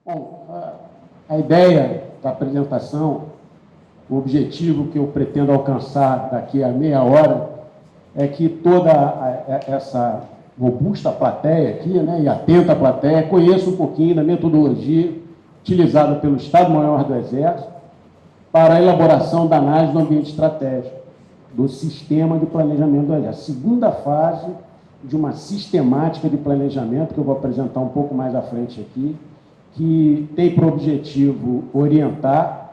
Bom, a ideia da apresentação, o objetivo que eu pretendo alcançar daqui a meia hora é que toda essa robusta plateia aqui, né, e atenta plateia, conheça um pouquinho da metodologia utilizada pelo Estado-Maior do Exército para a elaboração da análise do ambiente estratégico, do sistema de planejamento do Exército. A segunda fase de uma sistemática de planejamento, que eu vou apresentar um pouco mais à frente aqui, que tem por objetivo orientar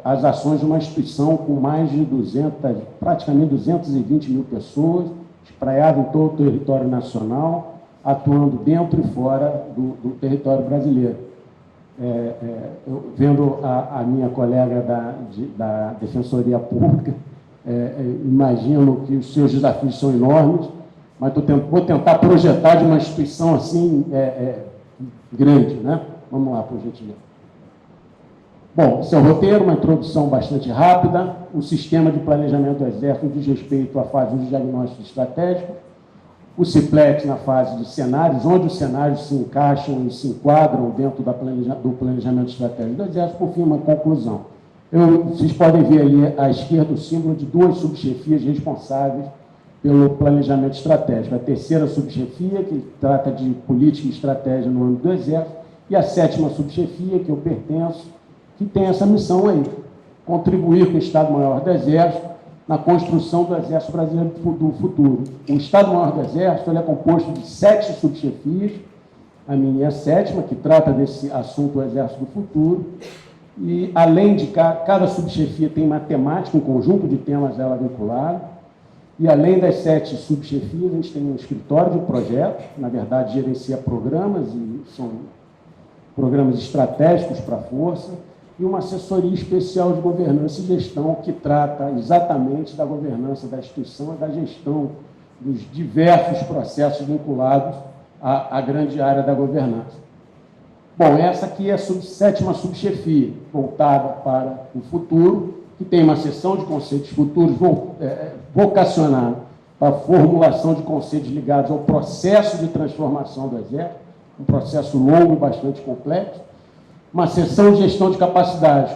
as ações de uma instituição com mais de 200, praticamente 220 mil pessoas, espraiada em todo o território nacional, atuando dentro e fora do território brasileiro. Vendo a minha colega da Defensoria Pública, imagino que os seus desafios são enormes, mas vou tentar projetar de uma instituição assim grande, né? Vamos lá, por gentileza. Bom, esse é o roteiro, uma introdução bastante rápida. O sistema de planejamento do Exército diz respeito à fase de diagnóstico estratégico, o CIPLEX na fase de cenários, onde os cenários se encaixam e se enquadram dentro do planejamento estratégico do Exército, por fim, uma conclusão. Vocês podem ver ali à esquerda o símbolo de duas subchefias responsáveis pelo planejamento estratégico. A terceira subchefia, que trata de política e estratégia no âmbito do Exército, e a sétima subchefia, que eu pertenço, que tem essa missão aí, contribuir com o Estado-Maior do Exército na construção do Exército Brasileiro do futuro. O Estado-Maior do Exército ele é composto de 7 subchefias, a minha é a sétima, que trata desse assunto do Exército do futuro, e além de cada subchefia tem uma temática, um conjunto de temas dela vinculado, e além das 7 subchefias, a gente tem um escritório de projetos, na verdade gerencia programas, e são programas estratégicos para a Força, e uma assessoria especial de governança e gestão que trata exatamente da governança da instituição e da gestão dos diversos processos vinculados à grande área da governança. Bom, essa aqui é a sétima subchefia, voltada para o futuro, que tem uma seção de conceitos futuros vocacionada para a formulação de conceitos ligados ao processo de transformação do Exército, um processo longo e bastante complexo, uma seção de gestão de capacidades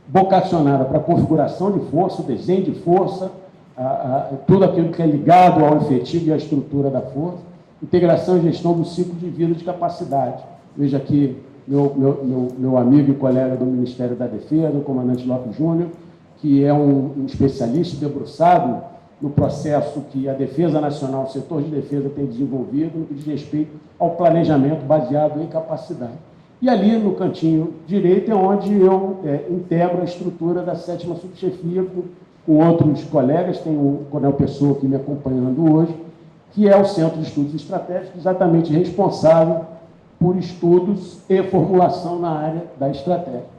vocacionada para a configuração de força, o desenho de força, tudo aquilo que é ligado ao efetivo e à estrutura da força, integração e gestão do ciclo de vida de capacidade. Veja aqui meu amigo e colega do Ministério da Defesa, o comandante Lopes Júnior, que é um especialista debruçado no processo que a Defesa Nacional, o setor de defesa, tem desenvolvido no que diz respeito ao planejamento baseado em capacidade. E ali, no cantinho direito, é onde eu integro a estrutura da sétima subchefia com outros colegas, tem o Coronel Pessoa aqui me acompanhando hoje, que é o Centro de Estudos Estratégicos, exatamente responsável por estudos e formulação na área da estratégia.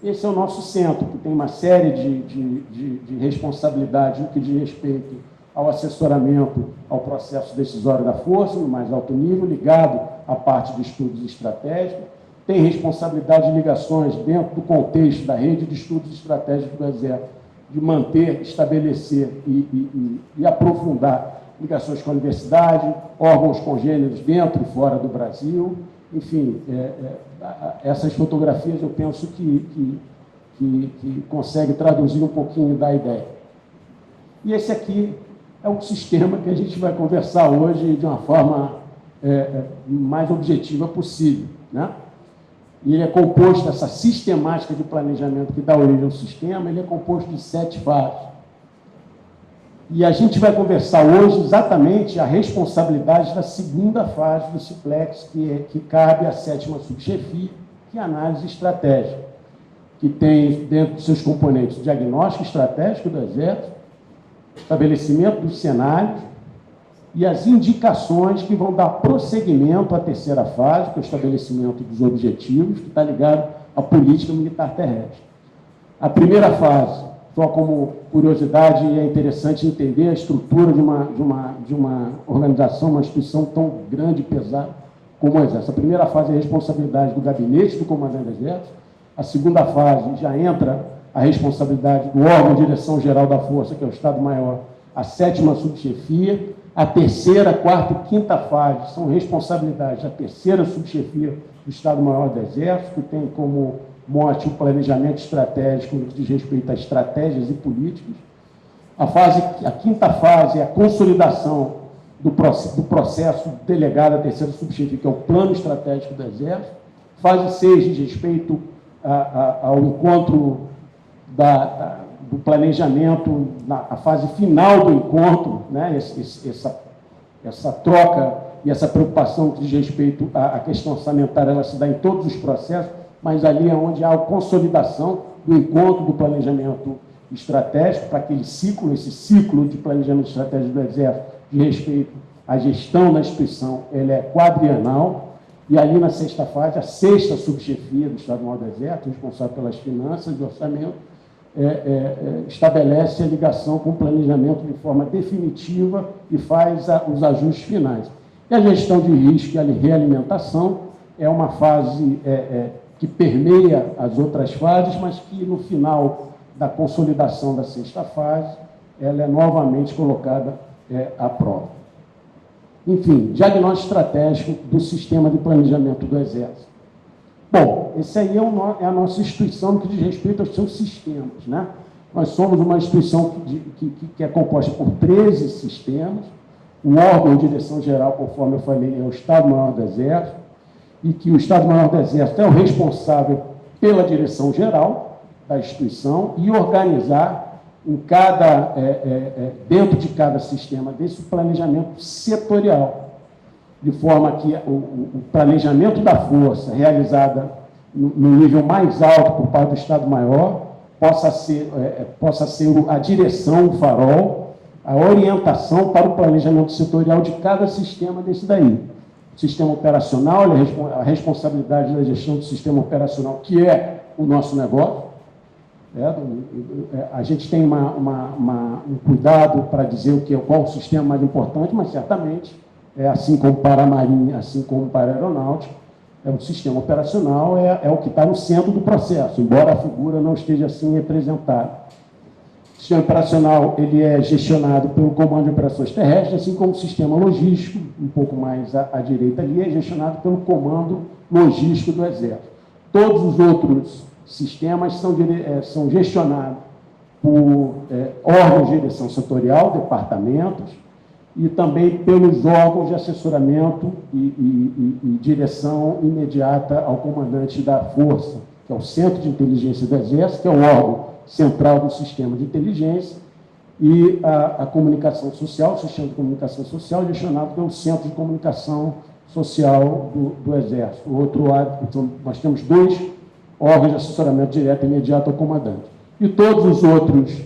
Esse é o nosso centro, que tem uma série de responsabilidades no que diz respeito ao assessoramento ao processo decisório da Força, no mais alto nível, ligado à parte de estudos estratégicos, tem responsabilidade de ligações dentro do contexto da rede de estudos estratégicos do Exército, de manter, estabelecer e aprofundar ligações com a universidade, órgãos congêneres dentro e fora do Brasil, enfim, essas fotografias eu penso que consegue traduzir um pouquinho da ideia. E esse aqui é o sistema que a gente vai conversar hoje de uma forma mais objetiva possível, né? E ele é composto, essa sistemática de planejamento que dá origem ao sistema, ele é composto de 7 fases. E a gente vai conversar hoje exatamente a responsabilidade da segunda fase do CIPLEX, que cabe à sétima subchefia, que é a análise estratégica, que tem dentro dos seus componentes o diagnóstico estratégico do Exército, estabelecimento dos cenários e as indicações que vão dar prosseguimento à terceira fase, que é o estabelecimento dos objetivos, que está ligado à política militar terrestre. A primeira fase, só como curiosidade, é interessante entender a estrutura de uma organização, uma instituição tão grande e pesada como o Exército. A primeira fase é a responsabilidade do gabinete do comandante do Exército. A segunda fase já entra a responsabilidade do órgão de direção geral da Força, que é o Estado-Maior, a sétima subchefia. A terceira, quarta e quinta fase são responsabilidades da terceira subchefia do Estado-Maior do Exército, que tem como mote o planejamento estratégico no que diz respeito a estratégias e políticas. A quinta fase é a consolidação do processo delegado à terceira subchefia, que é o plano estratégico do Exército. Fase 6 diz respeito ao encontro do planejamento, a fase final do encontro, né? Essa troca e essa preocupação que diz respeito à questão orçamentária, ela se dá em todos os processos, mas ali é onde há a consolidação do encontro do planejamento estratégico para aquele ciclo, esse ciclo de planejamento estratégico do Exército, de respeito à gestão da instituição, ele é quadrienal, e ali na sexta fase, a sexta subchefia do Estado-Maior do Exército, responsável pelas finanças e orçamento, estabelece a ligação com o planejamento de forma definitiva e faz os ajustes finais. E a gestão de risco e a realimentação é uma fase que permeia as outras fases, mas que no final da consolidação da sexta fase, ela é novamente colocada à prova. Enfim, diagnóstico estratégico do sistema de planejamento do Exército. Bom, esse aí é a nossa instituição no que diz respeito aos seus sistemas, né? Nós somos uma instituição que é composta por 13 sistemas. O órgão de direção geral, conforme eu falei, é o Estado-Maior do Exército, e que o Estado-Maior do Exército é o responsável pela direção geral da instituição e organizar dentro de cada sistema desse planejamento setorial, de forma que o planejamento da força realizada no nível mais alto por parte do Estado-Maior possa ser a direção, o farol, a orientação para o planejamento setorial de cada sistema desse daí. O sistema operacional, a responsabilidade da gestão do sistema operacional, que é o nosso negócio. A gente tem um cuidado para dizer qual o sistema mais importante, mas certamente, assim como para a Marinha, assim como para a Aeronáutica, o sistema operacional é o que está no centro do processo, embora a figura não esteja assim representada. O sistema operacional ele é gestionado pelo Comando de Operações Terrestres, assim como o sistema logístico, um pouco mais à direita ali, é gestionado pelo Comando Logístico do Exército. Todos os outros sistemas são gestionados por órgãos de direção setorial, departamentos, e também pelos órgãos de assessoramento e direção imediata ao comandante da força, que é o Centro de Inteligência do Exército, que é o órgão central do sistema de inteligência, e a comunicação social, o sistema de comunicação social, gestionado pelo Centro de Comunicação Social do Exército. O outro lado, então, nós temos 2 órgãos de assessoramento direto e imediato ao comandante. E todos os outros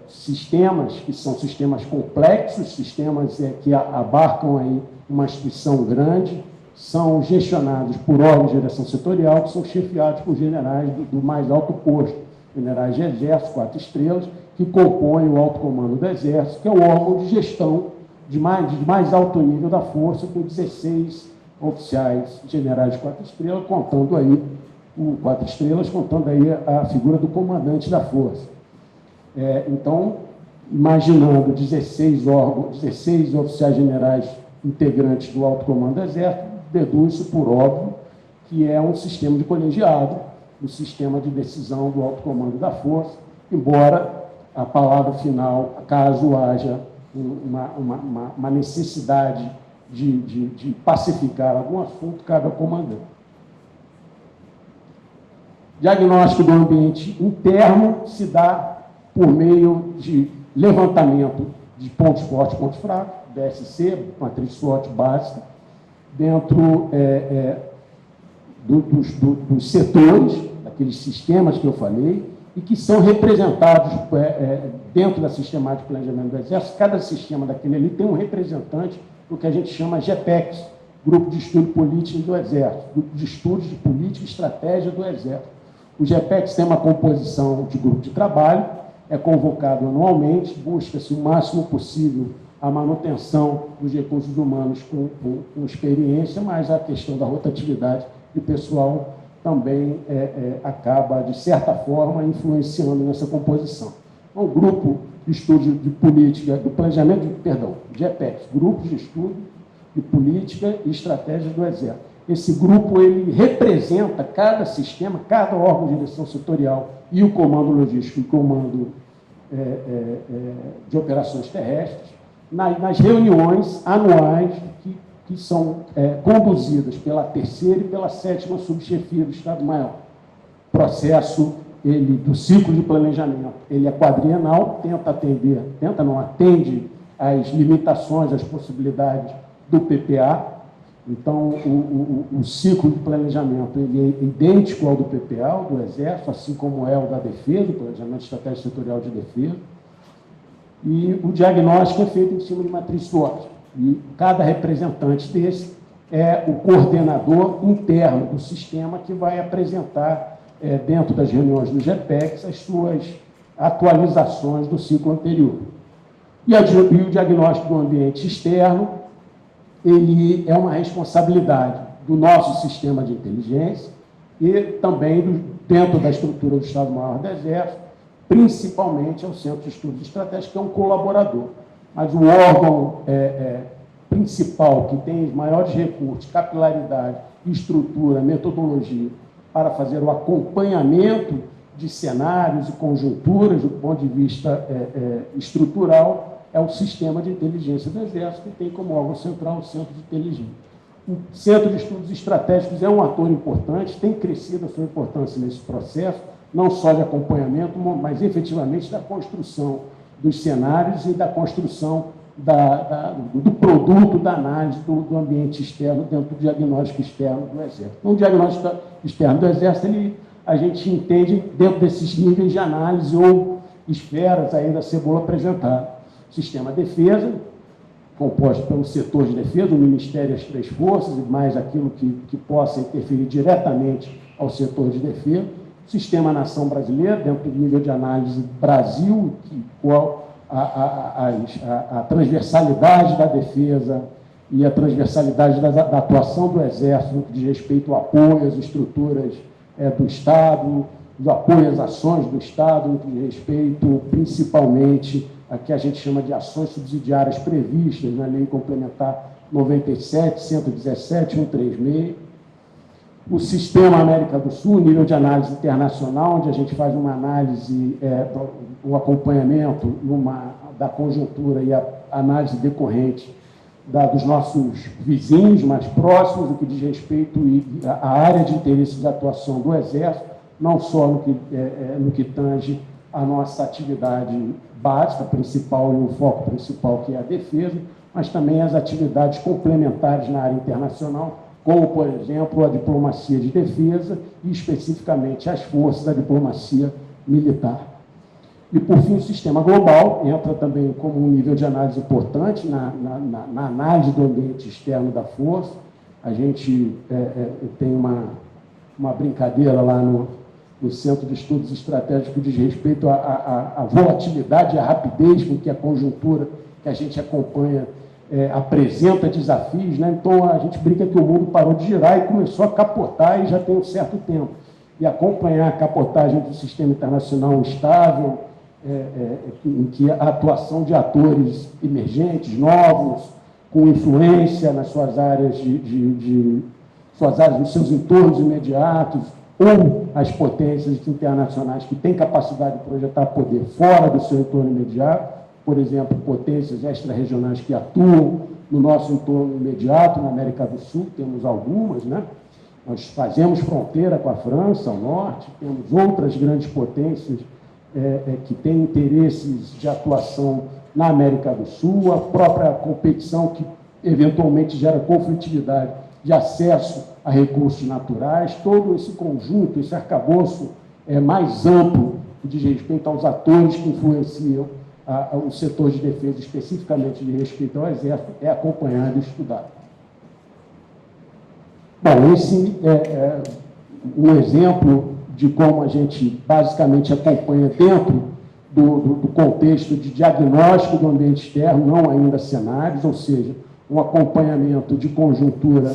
sistemas, que são sistemas complexos, sistemas que abarcam aí uma instituição grande, são gestionados por órgãos de direção setorial, que são chefiados por generais do mais alto posto, generais de Exército, 4 estrelas, que compõem o alto comando do Exército, que é o órgão de gestão de mais alto nível da força, com 16 oficiais generais de 4 estrelas, contando aí a figura do comandante da força. Então, imaginando 16 oficiais generais integrantes do alto comando do Exército, deduz-se por óbvio que é um sistema de colegiado, um sistema de decisão do alto comando da força, embora a palavra final, caso haja uma necessidade de pacificar algum assunto, cabe ao comandante. Diagnóstico do ambiente interno se dá por meio de levantamento de pontos fortes e pontos fracos, DSC, matriz SWOT básica, dentro dos setores, daqueles sistemas que eu falei, e que são representados dentro da sistemática de planejamento do Exército. Cada sistema daquele ali tem um representante do que a gente chama GEPEX, Grupo de Estudo Político do Exército, Grupo de Estudos de Política e Estratégia do Exército. O GEPEX tem uma composição de grupo de trabalho, é convocado anualmente, busca-se o máximo possível a manutenção dos recursos humanos com experiência, mas a questão da rotatividade do pessoal também acaba, de certa forma, influenciando nessa composição. Então, o grupo estudo de política, do planejamento, de EPEX, grupos de estudo de política e estratégia do Exército. Esse grupo ele representa cada sistema, cada órgão de direção setorial e o comando logístico e o comando de operações terrestres, nas reuniões anuais que são conduzidas pela terceira e pela 7ª subchefia do Estado-Maior. Processo do ciclo de planejamento, ele é quadrienal, atende às limitações, às possibilidades do PPA. Então, o ciclo de planejamento ele é idêntico ao do PPA, do Exército, assim como é o da Defesa, o Planejamento Estratégico Setorial de Defesa. E o diagnóstico é feito em cima de matriz SWOT. E cada representante desse é o coordenador interno do sistema que vai apresentar, dentro das reuniões do GPEX, as suas atualizações do ciclo anterior. E o diagnóstico do ambiente externo, ele é uma responsabilidade do nosso sistema de inteligência e também dentro da estrutura do Estado-Maior do Exército, principalmente ao Centro de Estudos Estratégicos, que é um colaborador. Mas o órgão principal, que tem os maiores recursos, capilaridade, estrutura, metodologia, para fazer o acompanhamento de cenários e conjunturas do ponto de vista estrutural, é o Sistema de Inteligência do Exército, que tem como órgão central o Centro de Inteligência. O Centro de Estudos Estratégicos é um ator importante, tem crescido a sua importância nesse processo, não só de acompanhamento, mas efetivamente da construção dos cenários e da construção do produto da análise do ambiente externo dentro do diagnóstico externo do Exército. No diagnóstico externo do Exército, a gente entende dentro desses níveis de análise ou esferas aí da cebola apresentada. Sistema Defesa, composto pelo setor de defesa, o Ministério e as 3 forças, e mais aquilo que possa interferir diretamente ao setor de defesa. Sistema Nação Brasileira, dentro do nível de análise Brasil, qual a transversalidade da defesa e a transversalidade da atuação do Exército no que diz respeito ao apoio às estruturas do Estado, do apoio às ações do Estado, no que diz respeito principalmente a que a gente chama de ações subsidiárias previstas na Lei Complementar 97, 117, 136. O Sistema América do Sul, nível de análise internacional, onde a gente faz uma análise, um acompanhamento da conjuntura e a análise decorrente dos nossos vizinhos mais próximos, no que diz respeito à área de interesse de atuação do Exército, não só no que tange a nossa atividade básica, principal e o foco principal, que é a defesa, mas também as atividades complementares na área internacional, como, por exemplo, a diplomacia de defesa e, especificamente, as forças da diplomacia militar. E, por fim, o sistema global entra também como um nível de análise importante na análise do ambiente externo da força. A gente tem uma brincadeira lá no Centro de Estudos Estratégicos que diz respeito à volatilidade e à rapidez com que a conjuntura que a gente acompanha apresenta desafios, né? Então, a gente brinca que o mundo parou de girar e começou a capotar e já tem um certo tempo. E acompanhar a capotagem do sistema internacional estável, em que a atuação de atores emergentes, novos, com influência nas suas áreas, nos seus entornos imediatos, ou as potências internacionais que têm capacidade de projetar poder fora do seu entorno imediato, por exemplo, potências extra-regionais que atuam no nosso entorno imediato, na América do Sul, temos algumas, né? Nós fazemos fronteira com a França, ao norte, temos outras grandes potências que têm interesses de atuação na América do Sul, a própria competição que eventualmente gera conflitividade de acesso a recursos naturais, todo esse conjunto, esse arcabouço mais amplo que diz respeito aos atores que influenciam o setor de defesa, especificamente de respeito ao Exército, é acompanhado e estudado. Bom, esse é um exemplo de como a gente basicamente acompanha dentro do contexto de diagnóstico do ambiente externo, não ainda cenários, ou seja, um acompanhamento de conjuntura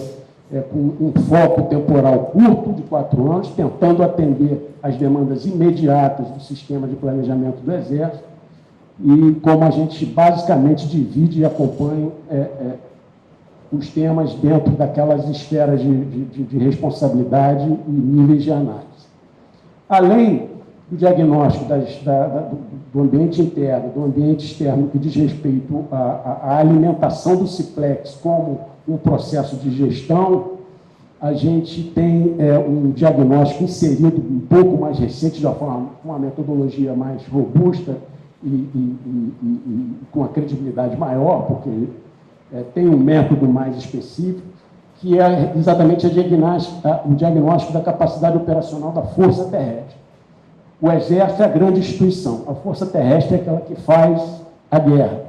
com um foco temporal curto, de 4 anos, tentando atender às demandas imediatas do sistema de planejamento do Exército, e como a gente basicamente divide e acompanha os temas dentro daquelas esferas de responsabilidade e níveis de análise. Além do diagnóstico do ambiente interno, do ambiente externo, que diz respeito à alimentação do Ciplex como um processo de gestão, a gente tem um diagnóstico inserido um pouco mais recente, de uma metodologia mais robusta e com a credibilidade maior, porque tem um método mais específico, que é exatamente o diagnóstico da capacidade operacional da Força Terrestre. O Exército é a grande instituição, a Força Terrestre é aquela que faz a guerra.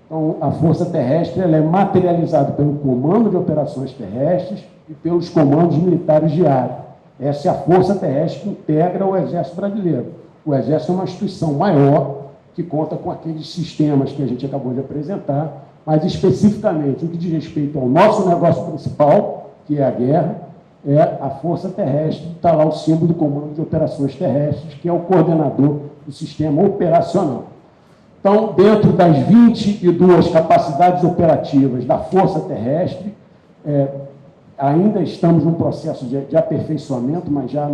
Então, a Força Terrestre ela é materializada pelo Comando de Operações Terrestres e pelos comandos militares diários. Essa é a Força Terrestre que integra o Exército Brasileiro. O Exército é uma instituição maior, que conta com aqueles sistemas que a gente acabou de apresentar, mas especificamente o que diz respeito ao nosso negócio principal, que é a guerra, é a Força Terrestre, está lá o símbolo do Comando de Operações Terrestres, que é o coordenador do sistema operacional. Então, dentro das 22 capacidades operativas da Força Terrestre, ainda estamos num processo de aperfeiçoamento, mas já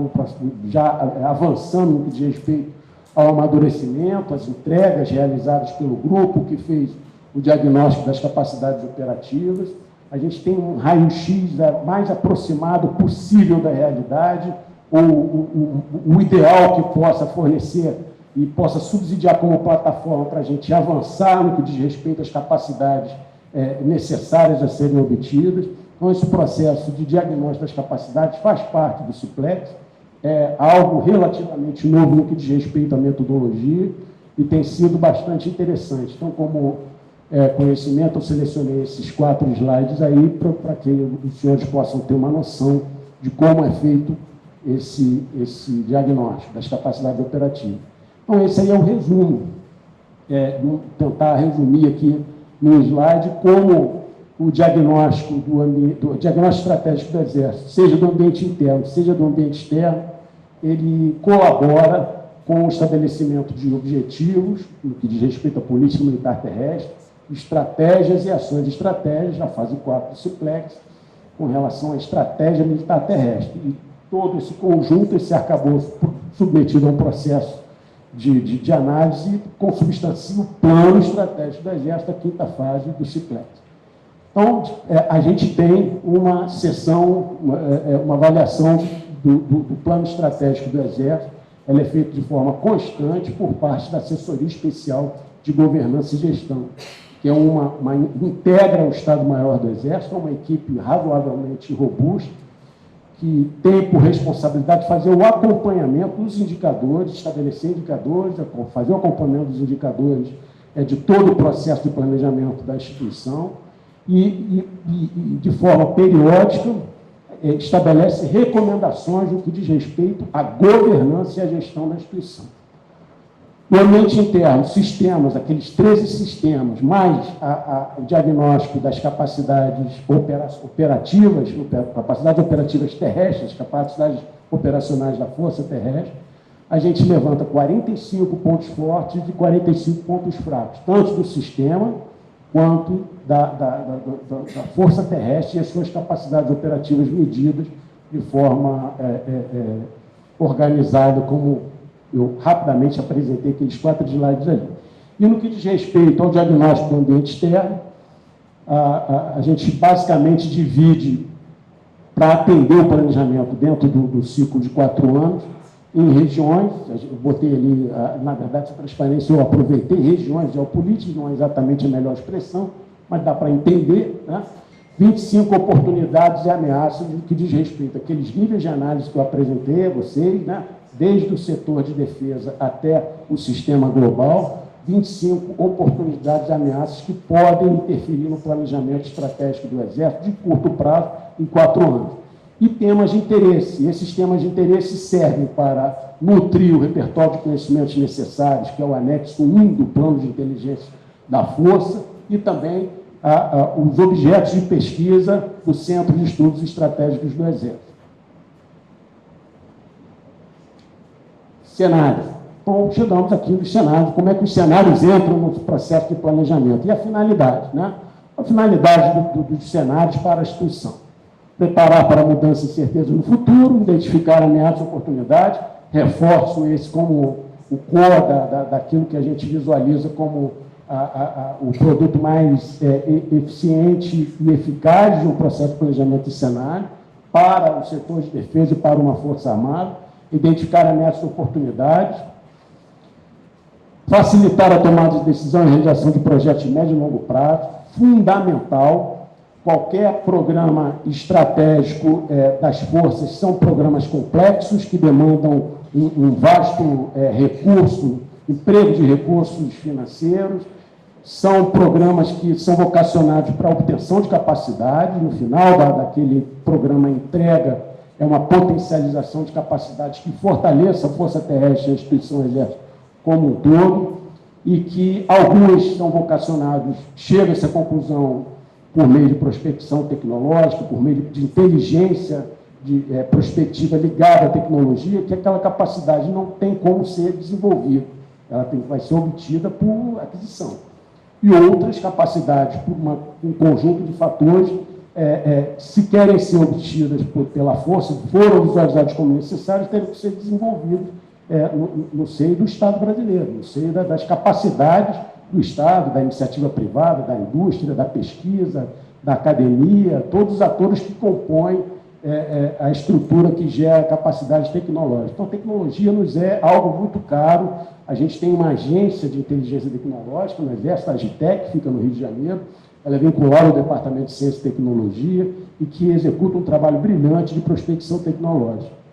avançando no que diz respeito ao amadurecimento, as entregas realizadas pelo grupo que fez o diagnóstico das capacidades operativas. A gente tem um raio-x mais aproximado possível da realidade, o ideal que possa fornecer e possa subsidiar como plataforma para a gente avançar no que diz respeito às capacidades necessárias a serem obtidas. Então, esse processo de diagnóstico das capacidades faz parte do Ciplex, é algo relativamente novo no que diz respeito à metodologia e tem sido bastante interessante. Então, como conhecimento, eu selecionei esses 4 slides aí para que os senhores possam ter uma noção de como é feito esse diagnóstico das capacidades operativas. Então, esse aí é o resumo. Vou tentar resumir aqui no slide como o diagnóstico do diagnóstico estratégico do Exército, seja do ambiente interno, seja do ambiente externo, ele colabora com o estabelecimento de objetivos, no que diz respeito à política militar terrestre, estratégias e ações estratégicas, na fase 4 do Ciplex, com relação à estratégia militar terrestre. E todo esse conjunto, esse arcabouço submetido a um processo de análise, consubstancia o plano estratégico do Exército, a 5ª fase do Ciplex. Então, a gente tem uma sessão, uma avaliação do plano estratégico do Exército, ela é feita de forma constante por parte da Assessoria Especial de Governança e Gestão, que é integra o Estado-Maior do Exército, é uma equipe razoavelmente robusta, que tem por responsabilidade fazer o acompanhamento dos indicadores, estabelecer indicadores, fazer o acompanhamento dos indicadores de todo o processo de planejamento da instituição e de forma periódica, estabelece recomendações no que diz respeito à governança e à gestão da instituição. No ambiente interno, sistemas, aqueles 13 sistemas, mais o diagnóstico das capacidades operativas, capacidades operativas terrestres, capacidades operacionais da Força Terrestre, a gente levanta 45 pontos fortes e 45 pontos fracos, tanto do sistema quanto da Força Terrestre e as suas capacidades operativas medidas de forma organizada, como eu rapidamente apresentei aqueles 4 slides ali. E no que diz respeito ao diagnóstico do ambiente externo, a gente basicamente divide, para atender o planejamento dentro do ciclo de 4 anos, em regiões. Eu botei ali, na verdade, essa transparência eu aproveitei, regiões geopolíticas, não é exatamente a melhor expressão, mas dá para entender, né? 25 oportunidades e ameaças no que diz respeito àqueles níveis de análise que eu apresentei a vocês, né? Desde o setor de defesa até o sistema global, 25 oportunidades e ameaças que podem interferir no planejamento estratégico do Exército de curto prazo, em 4 anos. E temas de interesse. Esses temas de interesse servem para nutrir o repertório de conhecimentos necessários, que é o anexo 1 do plano de inteligência da Força, e também os objetos de pesquisa do Centro de Estudos Estratégicos do Exército. Cenário. Bom, chegamos aqui nos cenários, como é que os cenários entram no processo de planejamento. E a finalidade, né? A finalidade dos cenários para a instituição. Preparar para a mudança e certeza no futuro, identificar ameaças e oportunidades, reforço esse como o core daquilo que a gente visualiza como o produto mais eficiente e eficaz de um processo de planejamento de cenário para o setor de defesa e para uma força armada, identificar ameaças e oportunidades, facilitar a tomada de decisão e realização de projetos de médio e longo prazo, fundamental. Qualquer programa estratégico das forças são programas complexos que demandam um vasto recurso, emprego de recursos financeiros, são programas que são vocacionados para a obtenção de capacidade. No final daquele programa entrega é uma potencialização de capacidades que fortaleça a Força Terrestre e a instituição Exército como um todo, e que alguns são vocacionados, chega-se à conclusão por meio de prospecção tecnológica, por meio de inteligência prospectiva ligada à tecnologia, que aquela capacidade não tem como ser desenvolvida, ela vai ser obtida por aquisição. E outras capacidades, por um conjunto de fatores, se querem ser obtidas pela força, foram visualizados como necessários, terem que ser desenvolvidos no seio do Estado brasileiro, no seio das capacidades do Estado, da iniciativa privada, da indústria, da pesquisa, da academia, todos os atores que compõem a estrutura que gera capacidade tecnológica. Então, tecnologia nos é algo muito caro. A gente tem uma agência de inteligência tecnológica no Exército, a Agitec, que fica no Rio de Janeiro. Ela é vinculada ao Departamento de Ciência e Tecnologia e que executa um trabalho brilhante de prospecção tecnológica.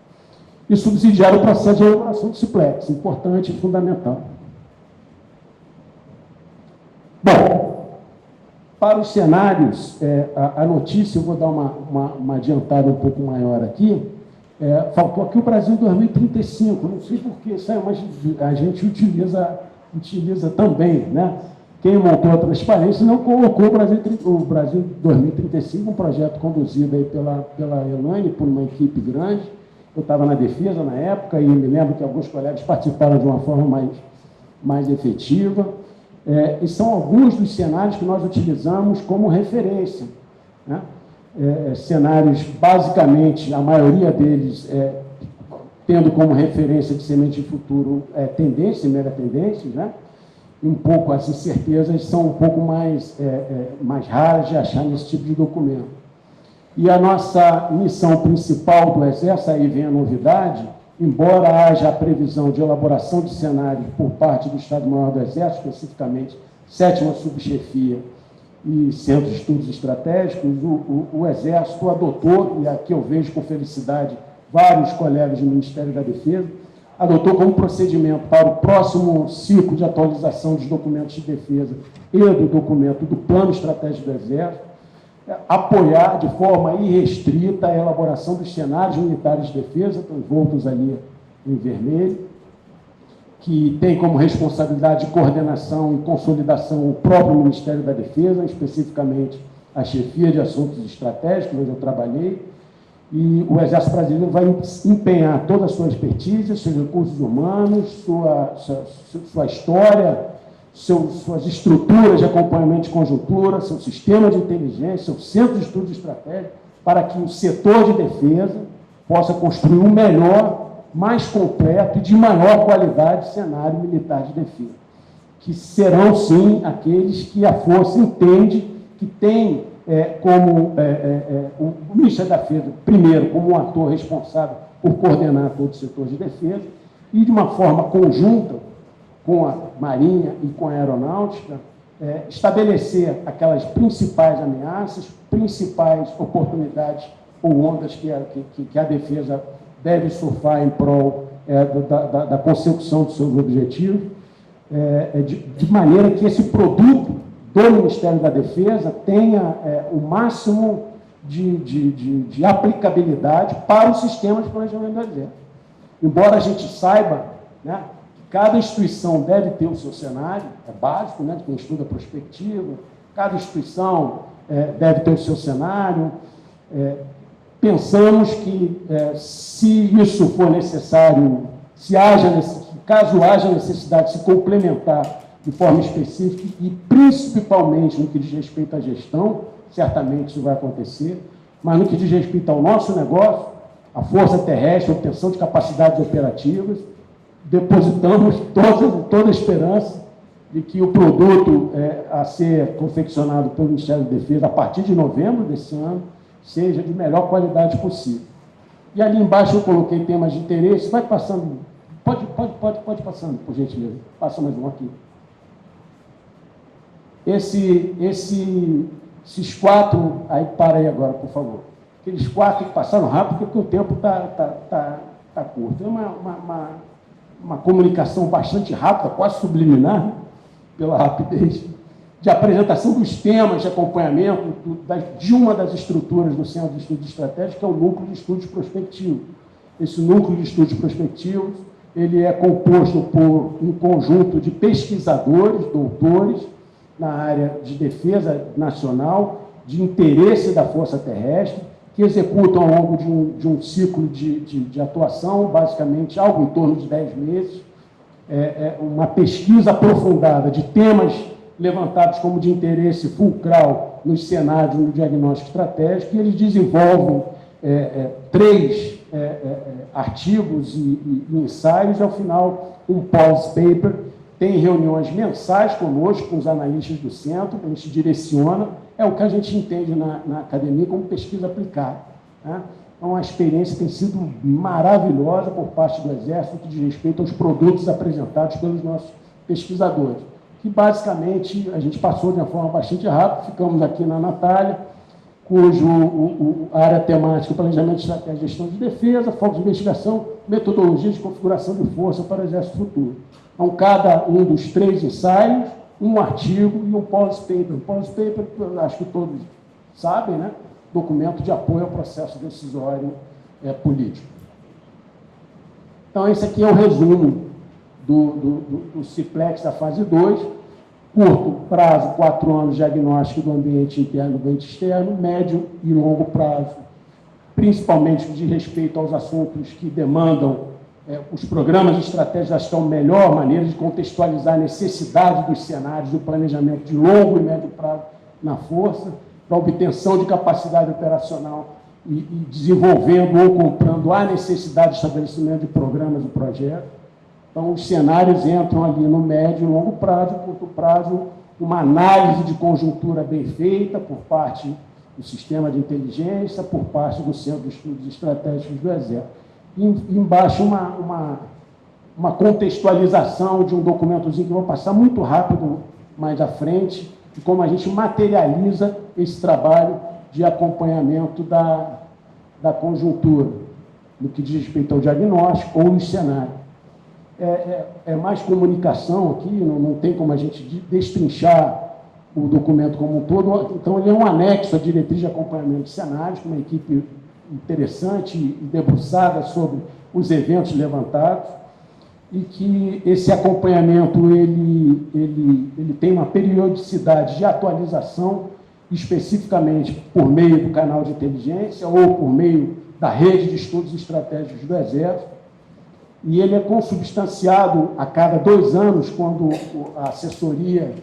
E subsidiar o processo de elaboração do CIPLEX, importante e fundamental. Bom, para os cenários, a notícia, eu vou dar uma adiantada um pouco maior aqui, faltou aqui o Brasil 2035, não sei porquê, mas a gente utiliza também, né? Quem montou a transparência não colocou o Brasil 2035, um projeto conduzido aí pela Elaine, por uma equipe grande. Eu estava na defesa na época e me lembro que alguns colegas participaram de uma forma mais efetiva. E são alguns dos cenários que nós utilizamos como referência, né? Cenários, basicamente, a maioria deles tendo como referência de semente de futuro tendência, mega tendências, né? E um pouco as incertezas são um pouco mais raras de achar nesse tipo de documento. E a nossa missão principal do Exército, aí vem a novidade, embora haja a previsão de elaboração de cenários por parte do Estado-Maior do Exército, especificamente 7ª Subchefia e Centro de Estudos Estratégicos, o Exército adotou, e aqui eu vejo com felicidade vários colegas do Ministério da Defesa, adotou como procedimento para o próximo ciclo de atualização dos documentos de defesa e do documento do Plano Estratégico do Exército, apoiar de forma irrestrita a elaboração dos cenários militares de defesa, estão envoltos ali em vermelho, que tem como responsabilidade de coordenação e consolidação o próprio Ministério da Defesa, especificamente a Chefia de Assuntos Estratégicos, onde eu trabalhei, e o Exército Brasileiro vai empenhar toda a sua expertise, seus recursos humanos, sua história, suas estruturas de acompanhamento de conjuntura, seu sistema de inteligência, seu centro de estudos estratégicos, para que o setor de defesa possa construir um melhor, mais completo e de maior qualidade cenário militar de defesa, que serão, sim, aqueles que a Força entende que tem o Ministério da Defesa, primeiro, como um ator responsável por coordenar todo o setor de defesa, e de uma forma conjunta com a Marinha e com a Aeronáutica, estabelecer aquelas principais ameaças, principais oportunidades ou ondas que a defesa deve surfar em prol da consecução dos seus objetivos, de maneira que esse produto do Ministério da Defesa tenha o máximo de aplicabilidade para o sistema de planejamento do Exército. Embora a gente saiba, né, que cada instituição deve ter o seu cenário, é básico, né, de quem estuda prospectiva, cada instituição deve ter o seu cenário. Pensamos que, se isso for necessário caso haja necessidade de se complementar de forma específica e principalmente no que diz respeito à gestão, certamente isso vai acontecer, mas no que diz respeito ao nosso negócio, a Força Terrestre, a obtenção de capacidades operativas, depositamos toda a esperança de que o produto a ser confeccionado pelo Ministério da Defesa a partir de novembro desse ano seja de melhor qualidade possível. E ali embaixo eu coloquei temas de interesse, vai passando, pode passando, por gentileza, passa mais um aqui. Esses quatro, aí para aí agora, por favor. Aqueles quatro que passaram rápido, porque o tempo está curto. É uma comunicação bastante rápida, quase subliminar, né? Pela rapidez, de apresentação dos temas de acompanhamento de uma das estruturas do Centro de Estudos Estratégicos, que é o Núcleo de Estudos Prospectivos. Esse Núcleo de Estudos Prospectivos, ele é composto por um conjunto de pesquisadores, doutores, na área de defesa nacional, de interesse da Força Terrestre, que executam ao longo de um ciclo de atuação, basicamente algo em torno de 10 meses, uma pesquisa aprofundada de temas levantados como de interesse fulcral nos cenários no diagnóstico estratégico, e eles desenvolvem 3 artigos e ensaios, e ao final um policy paper. Tem reuniões mensais conosco, com os analistas do centro, que a gente direciona, é o que a gente entende na academia como pesquisa aplicada, né? Então, a experiência tem sido maravilhosa por parte do Exército, que diz respeito aos produtos apresentados pelos nossos pesquisadores, que basicamente a gente passou de uma forma bastante rápida. Ficamos aqui na Natália, cujo a área temática, planejamento, estratégia e gestão de defesa, foco de investigação, metodologia de configuração de força para o Exército Futuro. Então, cada um dos 3 ensaios, um artigo e um policy paper. O policy paper, acho que todos sabem, né? Documento de apoio ao processo decisório político. Então, esse aqui é o resumo do CIPLEX da fase 2. Curto prazo, 4 anos, diagnóstico do ambiente interno e do ambiente externo. Médio e longo prazo, principalmente de respeito aos assuntos que demandam os programas de estratégia, acho que é a melhor maneira de contextualizar a necessidade dos cenários do planejamento de longo e médio prazo na Força, para obtenção de capacidade operacional e desenvolvendo ou comprando a necessidade de estabelecimento de programas e projetos. Então, os cenários entram ali no médio e longo prazo, curto prazo, uma análise de conjuntura bem feita por parte do sistema de inteligência, por parte do Centro de Estudos Estratégicos do Exército. E embaixo, uma contextualização de um documentozinho que eu vou passar muito rápido mais à frente, de como a gente materializa esse trabalho de acompanhamento da conjuntura, no que diz respeito ao diagnóstico ou no cenário. É mais comunicação aqui, não tem como a gente destrinchar o documento como um todo. Então, ele é um anexo à diretriz de acompanhamento de cenários, com uma equipe interessante e debruçada sobre os eventos levantados, e que esse acompanhamento ele tem uma periodicidade de atualização, especificamente por meio do canal de inteligência ou por meio da rede de estudos estratégicos do Exército, e ele é consubstanciado a cada 2 anos, quando a assessoria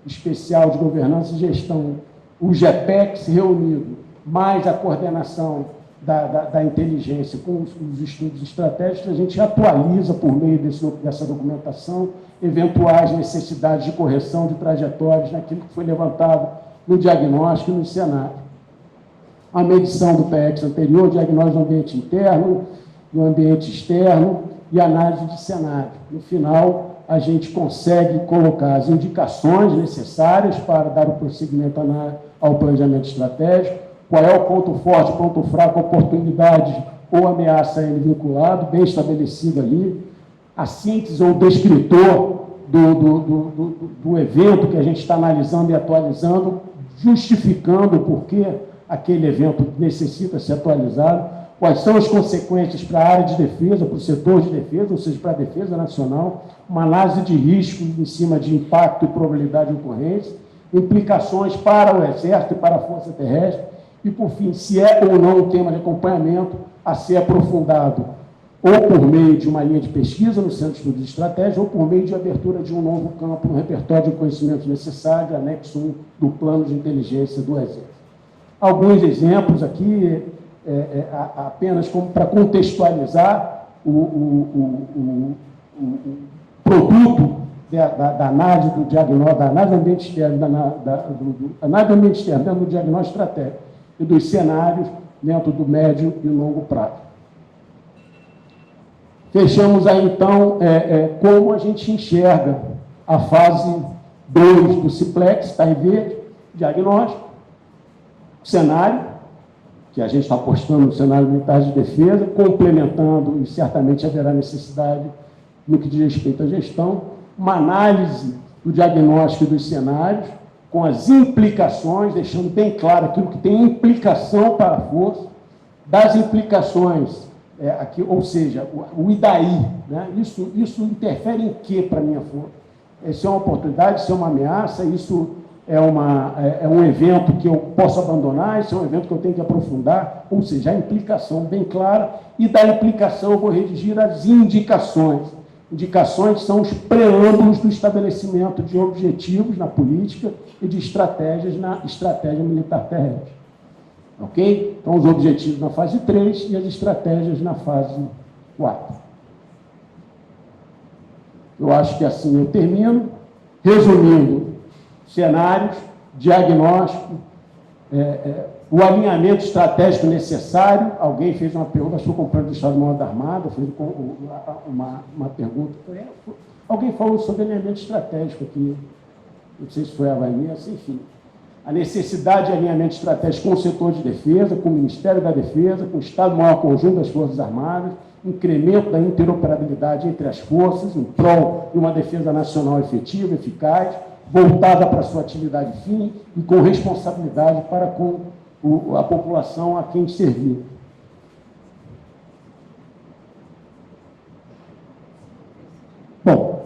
especial de governança e gestão, o GEPEX reunido, mais a coordenação da inteligência com os estudos estratégicos, a gente atualiza por meio dessa documentação eventuais necessidades de correção de trajetórias naquilo que foi levantado no diagnóstico e no cenário. A medição do PEX anterior, diagnóstico do ambiente interno, do ambiente externo e análise de cenário. No final, a gente consegue colocar as indicações necessárias para dar o prosseguimento ao planejamento estratégico, qual é o ponto forte, ponto fraco, oportunidade ou ameaça a ele vinculado, bem estabelecido ali, a síntese ou descritor do evento que a gente está analisando e atualizando, justificando o porquê aquele evento necessita ser atualizado, quais são as consequências para a área de defesa, para o setor de defesa, ou seja, para a defesa nacional, uma análise de risco em cima de impacto e probabilidade de ocorrência, implicações para o Exército e para a Força Terrestre, e, por fim, se é ou não um tema de acompanhamento a ser aprofundado ou por meio de uma linha de pesquisa no Centro de Estudos de Estratégia, ou por meio de abertura de um novo campo no repertório de conhecimentos necessários, anexo 1 do Plano de Inteligência do Exército. Alguns exemplos aqui, apenas como para contextualizar o produto da análise do diagnóstico, da análise do ambiente externo, análise do ambiente externo dentro do diagnóstico estratégico e dos cenários dentro do médio e longo prazo. Fechamos aí, então, como a gente enxerga a fase 2 do Ciplex, está em verde, diagnóstico, cenário, que a gente está apostando no cenário militar de defesa, complementando, e certamente haverá necessidade no que diz respeito à gestão, uma análise do diagnóstico e dos cenários, com as implicações, deixando bem claro aquilo que tem implicação para a força, das implicações, aqui, ou seja, o e daí, né? Isso interfere em quê para a minha força? Isso é uma oportunidade, isso é uma ameaça, isso é um evento que eu posso abandonar, isso é um evento que eu tenho que aprofundar, ou seja, a implicação bem clara, e da implicação eu vou redigir as indicações. Indicações são os preâmbulos do estabelecimento de objetivos na política e de estratégias na estratégia militar terrestre. Ok? Então, os objetivos na fase 3 e as estratégias na fase 4. Eu acho que assim eu termino. Resumindo, cenários, diagnóstico, o alinhamento estratégico necessário. Alguém fez uma pergunta, acho que o companheiro do Estado-Maior da Armada fez uma pergunta. Alguém falou sobre alinhamento estratégico aqui, não sei se foi a Vanessa, enfim. A necessidade de alinhamento estratégico com o setor de defesa, com o Ministério da Defesa, com o Estado-Maior Conjunto das Forças Armadas, incremento da interoperabilidade entre as forças, em prol de uma defesa nacional efetiva, eficaz, voltada para a sua atividade fim e com responsabilidade para com a população a quem servir. Bom,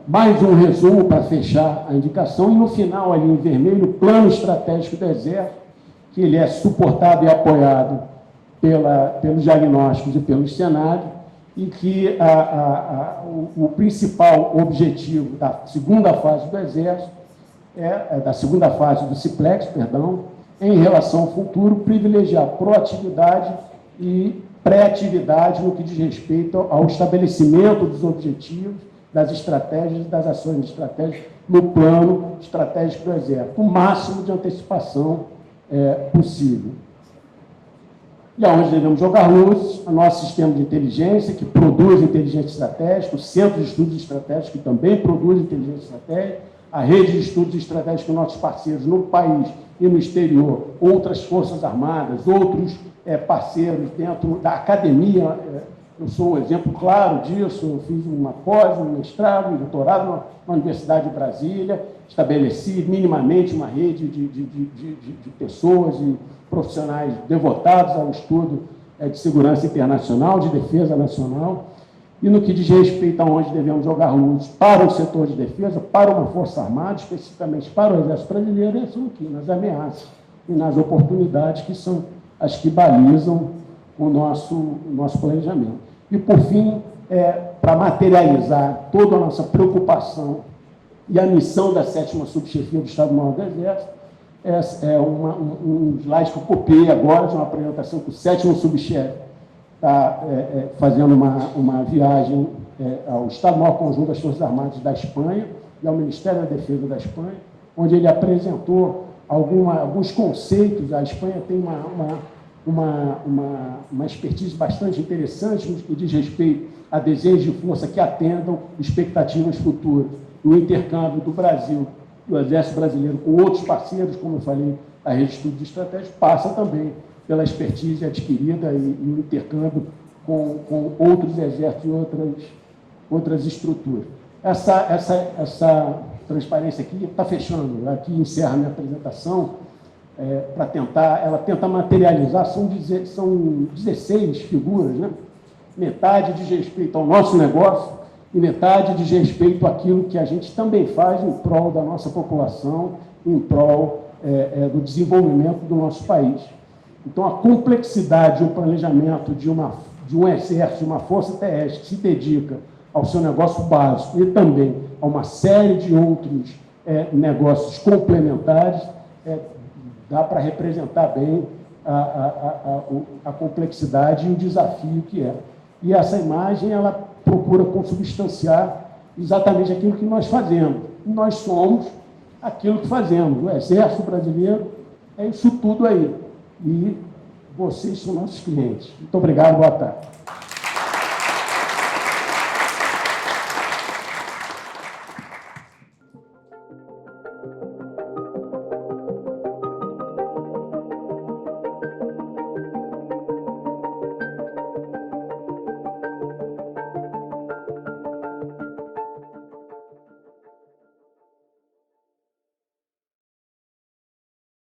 mais um resumo para fechar a indicação, e no final, ali em vermelho, o plano estratégico do Exército, que ele é suportado e apoiado pelos diagnósticos e pelos cenários, e que o principal objetivo da segunda fase do Exército, da segunda fase do Ciplex, perdão, em relação ao futuro, privilegiar proatividade e pré-atividade no que diz respeito ao estabelecimento dos objetivos, das estratégias e das ações estratégicas no plano estratégico do Exército, o máximo de antecipação possível. E aonde devemos jogar luz, o nosso sistema de inteligência, que produz inteligência estratégica, o Centro de Estudos Estratégicos, que também produz inteligência estratégica, a rede de estudos estratégicos com nossos parceiros no país e no exterior, outras forças armadas, outros parceiros dentro da academia. Eu sou um exemplo claro disso, eu fiz uma pós, um mestrado, um doutorado na Universidade de Brasília, estabeleci minimamente uma rede de pessoas e profissionais devotados ao estudo de segurança internacional, de defesa nacional, e no que diz respeito a onde devemos jogar luz para o setor de defesa, para uma força armada, especificamente para o Exército Brasileiro, isso aqui, nas ameaças e nas oportunidades que são as que balizam o nosso planejamento. E, por fim, para materializar toda a nossa preocupação e a missão da 7ª Subchefia do Estado-Maior do Exército, um slide que eu copiei agora de uma apresentação que o 7º Subchefe está fazendo uma viagem ao Estado-Maior Conjunto das Forças Armadas da Espanha e ao Ministério da Defesa da Espanha, onde ele apresentou alguns conceitos. A Espanha tem uma expertise bastante interessante no que diz respeito a desenhos de força que atendam expectativas futuras. O intercâmbio do Brasil, do Exército Brasileiro, com outros parceiros, como eu falei, a rede de estudos estratégicos, passa também pela expertise adquirida e o intercâmbio com outros exércitos e outras estruturas. Essa transparência aqui está fechando, aqui encerra a minha apresentação, ela tenta materializar, são 16 figuras, né? Metade diz respeito ao nosso negócio e metade diz respeito àquilo que a gente também faz em prol da nossa população, em prol do desenvolvimento do nosso país. Então, a complexidade e o planejamento de um exército, de uma força terrestre que se dedica ao seu negócio básico e também a uma série de outros negócios complementares, dá para representar bem a complexidade e o desafio que é. E essa imagem, ela procura consubstanciar exatamente aquilo que nós fazemos. Nós somos aquilo que fazemos. O Exército Brasileiro é isso tudo aí. E vocês são nossos clientes. Muito obrigado, boa tarde.